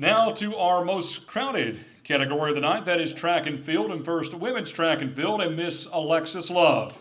Now to our most crowded category of the night, that is track and field, and first women's track and field, and Miss Alexis Love.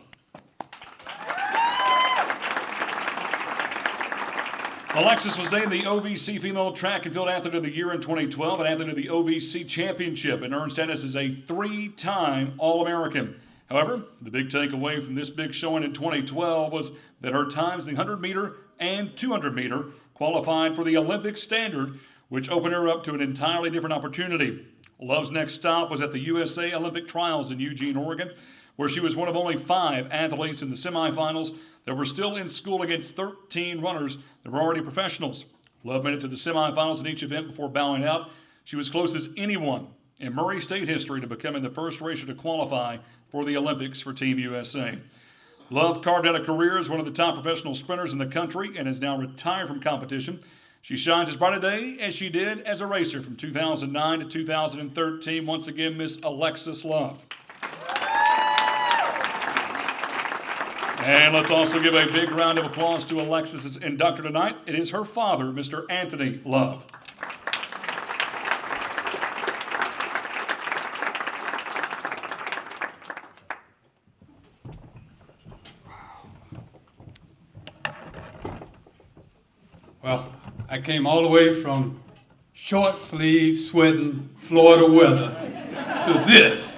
Alexis was named the OVC Female Track and Field Athlete of the Year in 2012 and Athlete of the OVC Championship, and earned status as a three-time All-American. However, the big takeaway from this big showing in 2012 was that her times in the 100-meter and 200-meter qualified for the Olympic standard, which opened her up to an entirely different opportunity. Love's next stop was at the USA Olympic Trials in Eugene, Oregon, where she was one of only 5 athletes in the semifinals that were still in school against 13 runners that were already professionals. Love made it to the semifinals in each event before bowing out. She was close as anyone in Murray State history to becoming the first racer to qualify for the Olympics for Team USA. Love carved out a career as one of the top professional sprinters in the country and is now retired from competition. She shines as bright a day as she did as a racer from 2009 to 2013. Once again, Miss Alexis Love. And let's also give a big round of applause to Alexis's inductor tonight. It is her father, Mr. Anthony Love. Well, I came all the way from short sleeve, sweating Florida weather to this.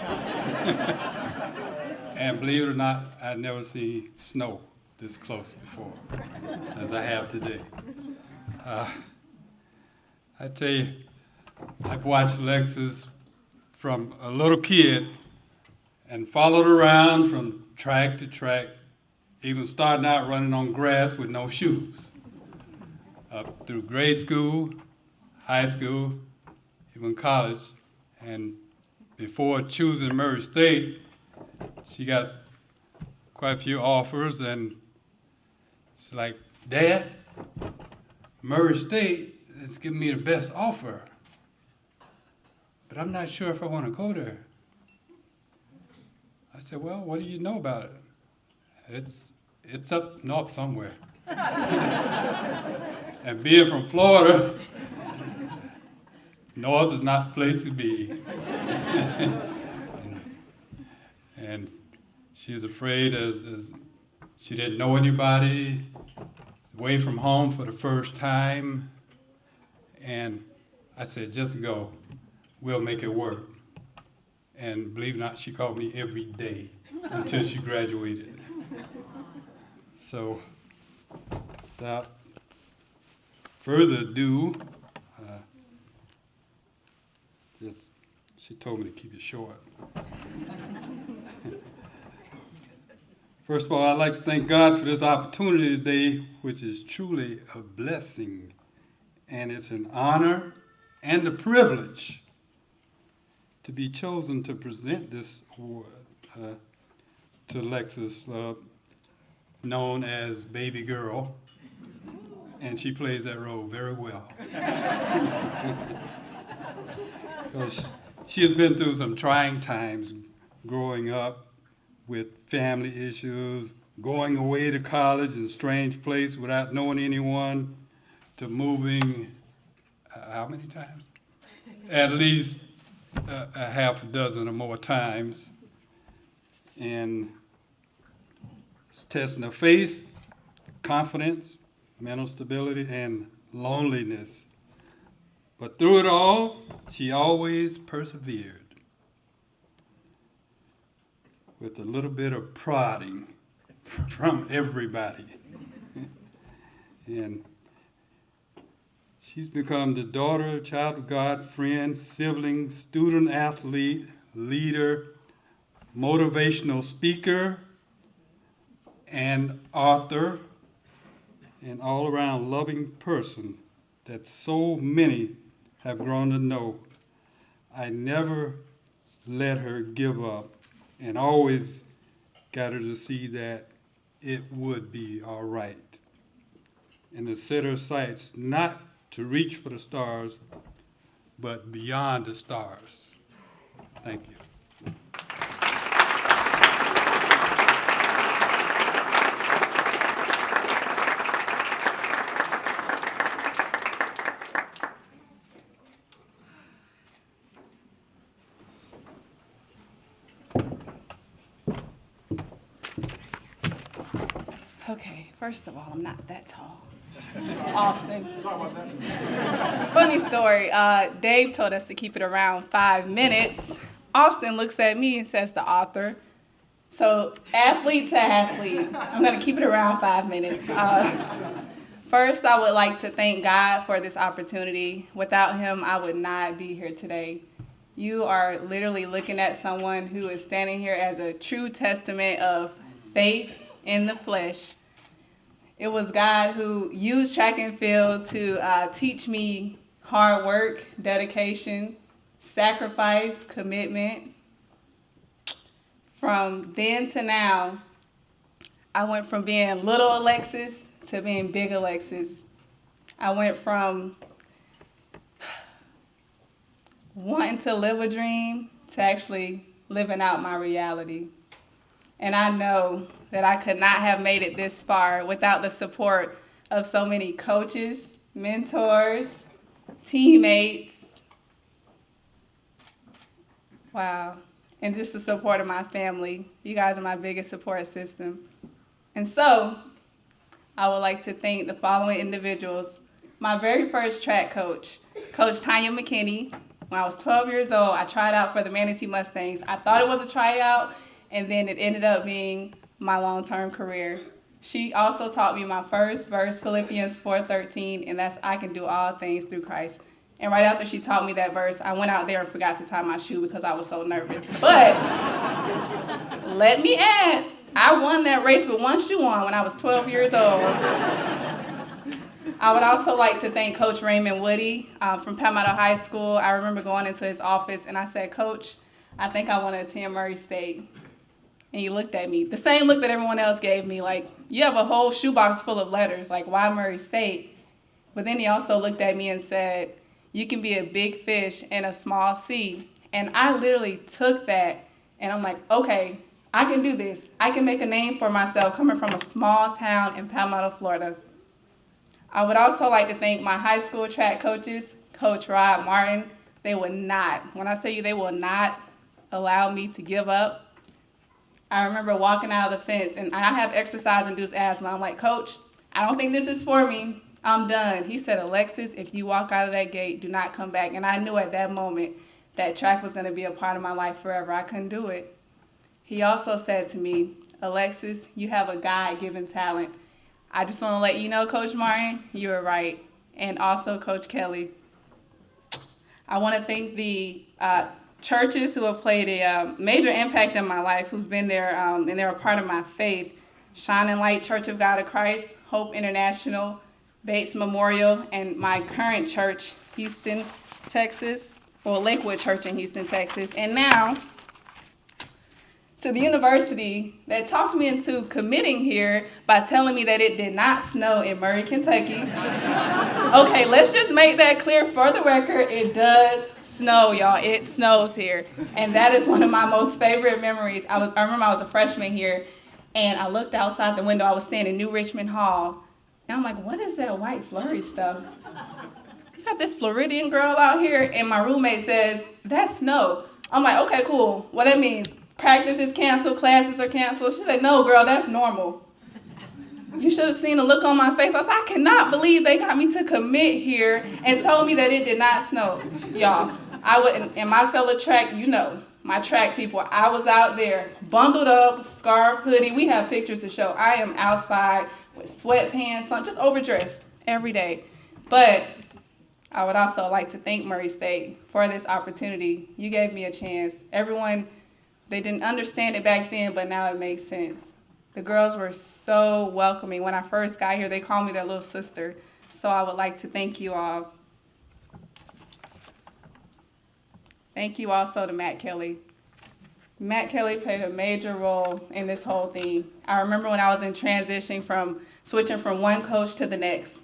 And believe it or not, I'd never seen snow this close before, as I have today. I tell you, I've watched Alexis from a little kid and followed around from track to track, even starting out running on grass with no shoes. Up through grade school, high school, even college, and before choosing Murray State, she got quite a few offers, and she's like, "Dad, Murray State is giving me the best offer, but I'm not sure if I want to go there." I said, "Well, what do you know about it?" It's up north somewhere. And being from Florida, north is not the place to be. And she was afraid as she didn't know anybody, away from home for the first time. And I said, "Just go, we'll make it work." And believe it or not, she called me every day until she graduated. So without further ado, she told me to keep it short. First of all, I'd like to thank God for this opportunity today, which is truly a blessing. And it's an honor and a privilege to be chosen to present this award to Alexis, known as Baby Girl. And she plays that role very well. Because she has been through some trying times growing up with family issues, going away to college in a strange place without knowing anyone, to moving, how many times? At least a half a dozen or more times. And it's testing her faith, confidence, mental stability, and loneliness. But through it all, she always persevered with a little bit of prodding from everybody. And she's become the daughter, child of God, friend, sibling, student athlete, leader, motivational speaker, and author, and all-around loving person that so many have grown to know. I never let her give up and always got her to see that it would be all right. And to set her sights not to reach for the stars, but beyond the stars. Thank you. Okay, first of all, I'm not that tall. Austin. Funny story. Dave told us to keep it around 5 minutes. Austin looks at me and says, the author. So athlete to athlete, I'm going to keep it around 5 minutes. First, I would like to thank God for this opportunity. Without him, I would not be here today. You are literally looking at someone who is standing here as a true testament of faith in the flesh. It was God who used track and field to teach me hard work, dedication, sacrifice, commitment. From then to now, I went from being little Alexis to being big Alexis. I went from wanting to live a dream to actually living out my reality. And I know that I could not have made it this far without the support of so many coaches, mentors, teammates. Wow. And just the support of my family. You guys are my biggest support system. And so, I would like to thank the following individuals. My very first track coach, Coach Tanya McKinney. When I was 12 years old, I tried out for the Manatee Mustangs. I thought it was a tryout, and then it ended up being my long-term career. She also taught me my first verse, Philippians 4:13, and that's, I can do all things through Christ. And right after she taught me that verse, I went out there and forgot to tie my shoe because I was so nervous. But let me add, I won that race with one shoe on when I was 12 years old. I would also like to thank Coach Raymond Woody from Palmetto High School. I remember going into his office and I said, Coach, I think I want to attend Murray State. And he looked at me, the same look that everyone else gave me, like, you have a whole shoebox full of letters, like, why Murray State? But then he also looked at me and said, you can be a big fish in a small sea. And I literally took that and I'm like, okay, I can do this. I can make a name for myself coming from a small town in Palmetto, Florida. I would also like to thank my high school track coaches, Coach Rod Martin. They would not, when I say you, they will not allow me to give up. I remember walking out of the fence, and I have exercise-induced asthma. I'm like, Coach, I don't think this is for me. I'm done. He said, Alexis, if you walk out of that gate, do not come back. And I knew at that moment that track was going to be a part of my life forever. I couldn't do it. He also said to me, Alexis, you have a God-given talent. I just want to let you know, Coach Martin, you were right. And also Coach Kelly. I want to thank the churches who have played a major impact in my life, who've been there and they're a part of my faith. Shining Light Church of God of Christ, Hope International, Bates Memorial, and my current church, Houston, Texas, or Lakewood Church in Houston, Texas. And now, to the university that talked me into committing here by telling me that it did not snow in Murray, Kentucky. Okay, let's just make that clear for the record. It does snow, y'all. It snows here. And that is one of my most favorite memories. I remember I was a freshman here, and I looked outside the window. I was staying in New Richmond Hall, and I'm like, what is that white flurry stuff? You got this Floridian girl out here, and my roommate says, that's snow. I'm like, okay, cool. Well, that means practice is canceled, classes are canceled. She said, no, girl, that's normal. You should have seen the look on my face. I said, I cannot believe they got me to commit here and told me that it did not snow. Y'all, and my fellow track, you know, my track people, I was out there bundled up, scarf, hoodie. We have pictures to show. I am outside with sweatpants on, just overdressed every day. But I would also like to thank Murray State for this opportunity. You gave me a chance. Everyone, they didn't understand it back then, but now it makes sense. The girls were so welcoming. When I first got here, they called me their little sister. So I would like to thank you all. Thank you also to Matt Kelly. Matt Kelly played a major role in this whole thing. I remember when I was in transition switching from one coach to the next.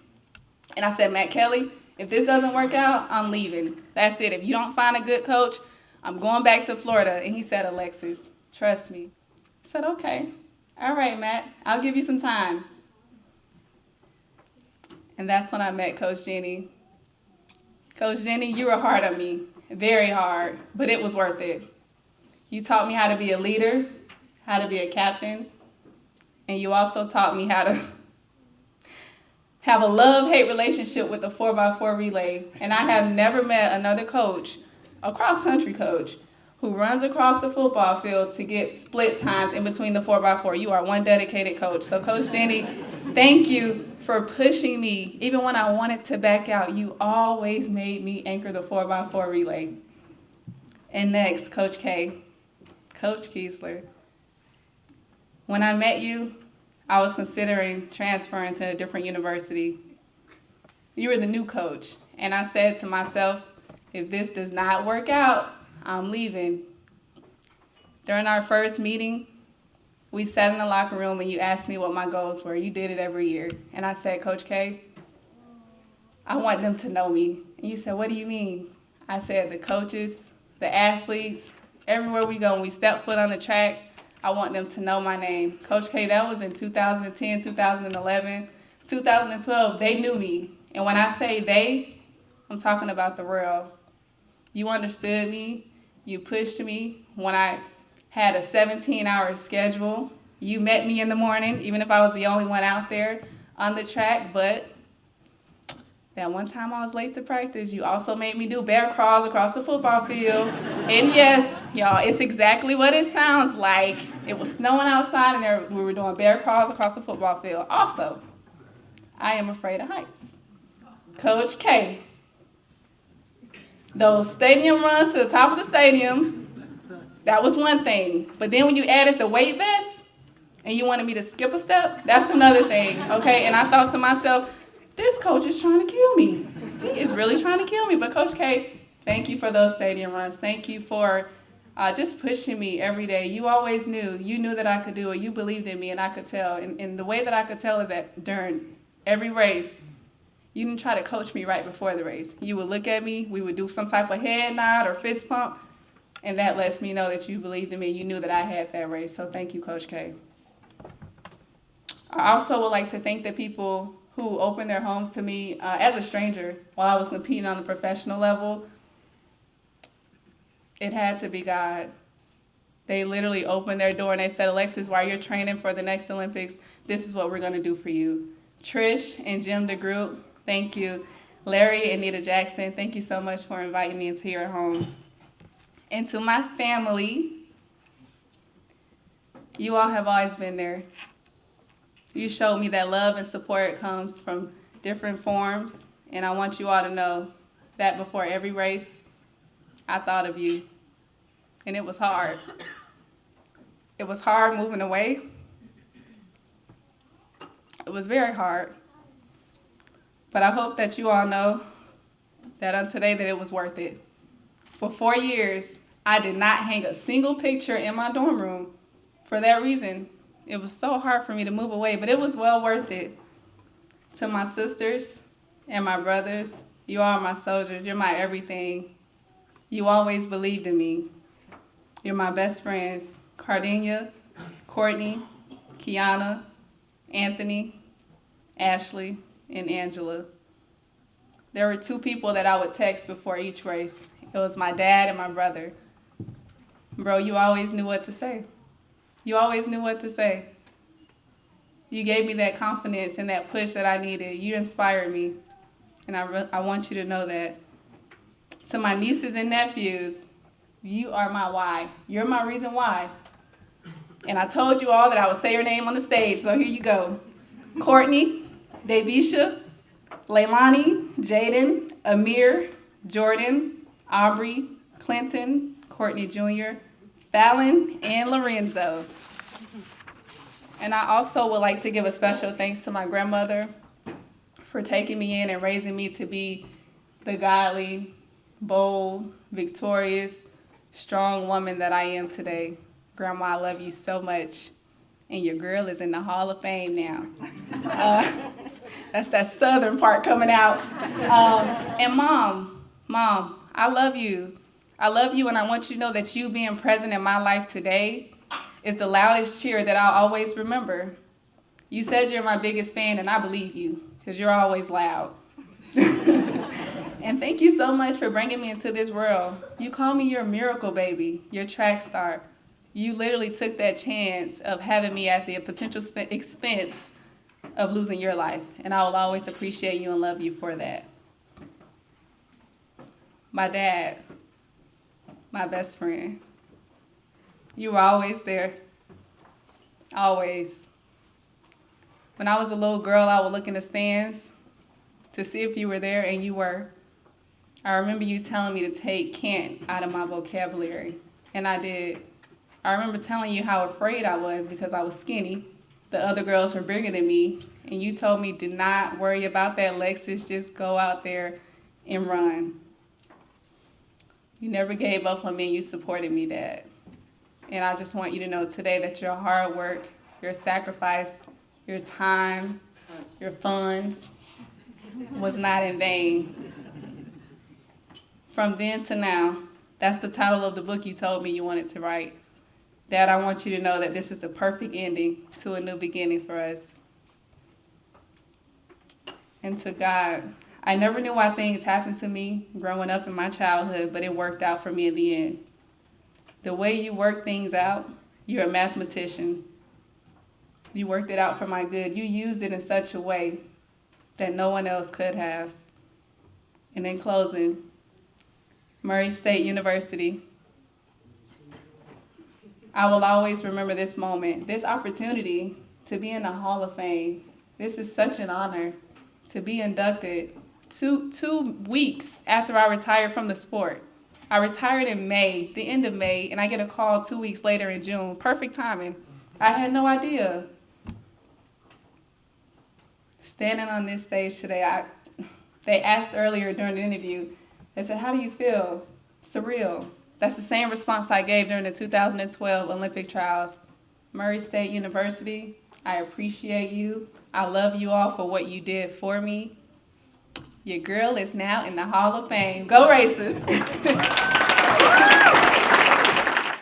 And I said, Matt Kelly, if this doesn't work out, I'm leaving. That's it. If you don't find a good coach, I'm going back to Florida. And he said, Alexis, trust me. I said, okay. All right, Matt, I'll give you some time. And that's when I met Coach Jenny. Coach Jenny, you were hard on me, very hard, but it was worth it. You taught me how to be a leader, how to be a captain, And you also taught me how to have a love-hate relationship with the 4x4 relay. And I have never met another coach, a cross-country coach, who runs across the football field to get split times in between the 4x4. You are one dedicated coach. So Coach Jenny, thank you for pushing me. Even when I wanted to back out, you always made me anchor the 4x4 relay. And next, Coach K, Coach Kiesler. When I met you, I was considering transferring to a different university. You were the new coach, and I said to myself, if this does not work out, I'm leaving. During our first meeting, we sat in the locker room and you asked me what my goals were. You did it every year. And I said, Coach K, I want them to know me. And you said, what do you mean? I said, the coaches, the athletes, everywhere we go, when we step foot on the track, I want them to know my name. Coach K, that was in 2010, 2011, 2012. They knew me. And when I say they, I'm talking about the world. You understood me. You pushed me. When I had a 17-hour schedule, you met me in the morning, even if I was the only one out there on the track. But that one time I was late to practice, you also made me do bear crawls across the football field. And yes, y'all, it's exactly what it sounds like. It was snowing outside and we were doing bear crawls across the football field. Also, I am afraid of heights. Coach K, those stadium runs to the top of the stadium, that was one thing. But then when you added the weight vest and you wanted me to skip a step, that's another thing, okay? And I thought to myself, this coach is trying to kill me. He is really trying to kill me. But Coach K, thank you for those stadium runs. Thank you for just pushing me every day. You always knew. You knew that I could do it. You believed in me, and I could tell. And the way that I could tell is that during every race, you didn't try to coach me right before the race. You would look at me. We would do some type of head nod or fist pump, and that lets me know that you believed in me. You knew that I had that race. So thank you, Coach K. I also would like to thank the people who opened their homes to me as a stranger while I was competing on the professional level. It had to be God. They literally opened their door and they said, Alexis, while you're training for the next Olympics, this is what we're going to do for you. Trish and Jim DeGroot, thank you. Larry and Nita Jackson, thank you so much for inviting me into your homes. And to my family, you all have always been there. You showed me that love and support comes from different forms, and I want you all to know that before every race, I thought of you, and it was hard. It was hard moving away. It was very hard, but I hope that you all know that on today that it was worth it. For 4 years, I did not hang a single picture in my dorm room for that reason. It was so hard for me to move away, but it was well worth it. To my sisters and my brothers, you are my soldiers. You're my everything. You always believed in me. You're my best friends, Cardinia, Courtney, Kiana, Anthony, Ashley, and Angela. There were 2 people that I would text before each race. It was my dad and my brother. Bro, you always knew what to say. You always knew what to say. You gave me that confidence and that push that I needed. You inspired me, and I want you to know that. To my nieces and nephews, you are my why. You're my reason why. And I told you all that I would say your name on the stage, so here you go. Courtney, Davisha, Leilani, Jaden, Amir, Jordan, Aubrey, Clinton, Courtney Jr., Fallon, and Lorenzo. And I also would like to give a special thanks to my grandmother for taking me in and raising me to be the godly, bold, victorious, strong woman that I am today. Grandma, I love you so much. And your girl is in the Hall of Fame now. That's that southern part coming out. And Mom, I love you. I love you, and I want you to know that you being present in my life today is the loudest cheer that I'll always remember. You said you're my biggest fan, and I believe you, because you're always loud. And thank you so much for bringing me into this world. You call me your miracle baby, your track star, You literally took that chance of having me at the potential expense of losing your life. And I will always appreciate you and love you for that. My dad, my best friend. You were always there. Always. When I was a little girl, I would look in the stands to see if you were there, and you were. I remember you telling me to take can't out of my vocabulary, and I did. I remember telling you how afraid I was because I was skinny. The other girls were bigger than me, and you told me, do not worry about that, Alexis, just go out there and run. You never gave up on me, and you supported me, Dad. And I just want you to know today that your hard work, your sacrifice, your time, your funds was not in vain. From then to now, that's the title of the book you told me you wanted to write. Dad, I want you to know that this is the perfect ending to a new beginning for us. And to God, I never knew why things happened to me growing up in my childhood, but it worked out for me in the end. The way you work things out, you're a mathematician. You worked it out for my good. You used it in such a way that no one else could have. And in closing, Murray State University, I will always remember this moment, this opportunity to be in the Hall of Fame. This is such an honor to be inducted 2 weeks after I retired from the sport. I retired in May, the end of May, and I get a call 2 weeks later in June. Perfect timing. I had no idea. Standing on this stage today, they asked earlier during the interview, they said, how do you feel? Surreal. That's the same response I gave during the 2012 Olympic trials. Murray State University, I appreciate you. I love you all for what you did for me. Your girl is now in the Hall of Fame. Go Racers!